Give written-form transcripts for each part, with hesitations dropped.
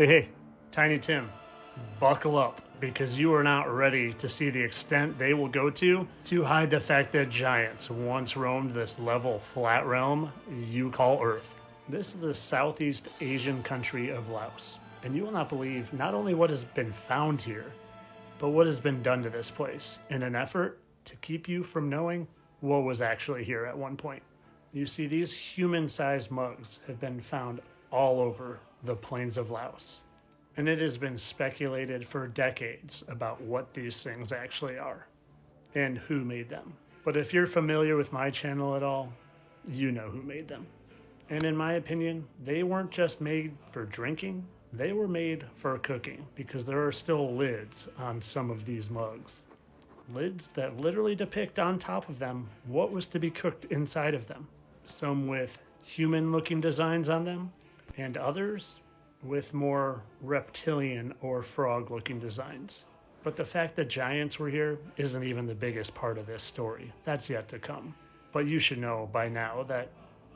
Hey, Tiny Tim, buckle up because you are not ready to see the extent they will go to hide the fact that giants once roamed this level flat realm you call Earth. This is the Southeast Asian country of Laos, and you will not believe not only what has been found here, but what has been done to this place in an effort to keep you from knowing what was actually here at one point. You see, these human-sized mugs have been found all over the plains of Laos, and it has been speculated for decades about what these things actually are and who made them. But if you're familiar with my channel at all, you know who made them. And in my opinion, they weren't just made for drinking, they were made for cooking, because there are still lids on some of these mugs. Lids that literally depict on top of them what was to be cooked inside of them. Some with human-looking designs on them, and others with more reptilian or frog-looking designs. But the fact that giants were here isn't even the biggest part of this story. That's yet to come. But you should know by now that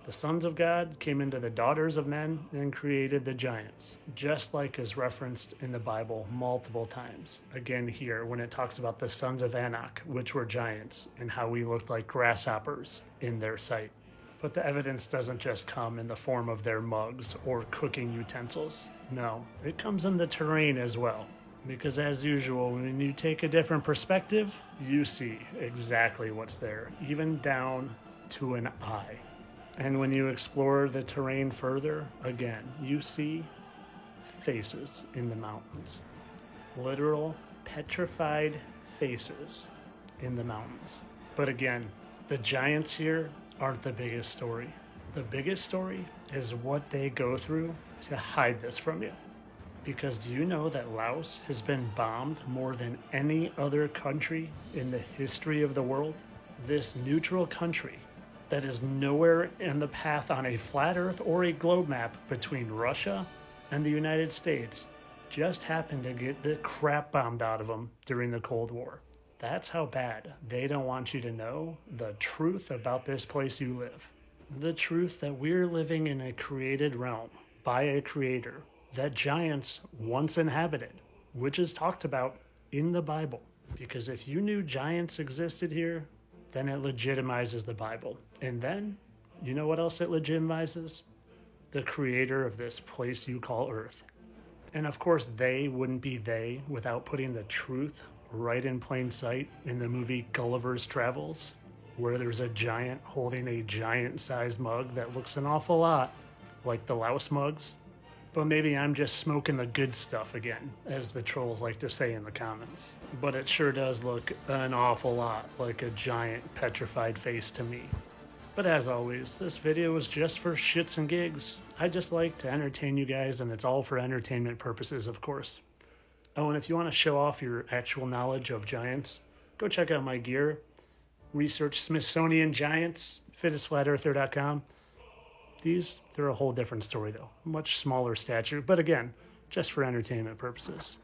the sons of God came into the daughters of men and created the giants, just like is referenced in the Bible multiple times. Again here, when it talks about the sons of Anak, which were giants, and how we looked like grasshoppers in their sight. But the evidence doesn't just come in the form of their mugs or cooking utensils. No, it comes in the terrain as well. Because as usual, when you take a different perspective, you see exactly what's there, even down to an eye. And when you explore the terrain further, again, you see faces in the mountains. Literal petrified faces in the mountains. But again, the giants here aren't the biggest story. The biggest story is what they go through to hide this from you. Because do you know that Laos has been bombed more than any other country in the history of the world? This neutral country that is nowhere in the path on a flat earth or a globe map between Russia and the United States just happened to get the crap bombed out of them during the Cold War. That's how bad they don't want you to know the truth about this place you live. The truth that we're living in a created realm by a creator that giants once inhabited, which is talked about in the Bible. Because if you knew giants existed here, then it legitimizes the Bible. And then, you know what else it legitimizes? The creator of this place you call Earth. And of course, they wouldn't be they without putting the truth right in plain sight in the movie Gulliver's Travels, where there's a giant holding a giant-sized mug that looks an awful lot like the Laos mugs. But maybe I'm just smoking the good stuff again, as the trolls like to say in the comments. But it sure does look an awful lot like a giant petrified face to me. But as always, this video is just for shits and gigs. I just like to entertain you guys, and it's all for entertainment purposes, of course. Oh, and if you want to show off your actual knowledge of giants, go check out my gear. Research Smithsonian Giants, fittestflatearther.com. They're a whole different story though. Much smaller stature, but again, just for entertainment purposes.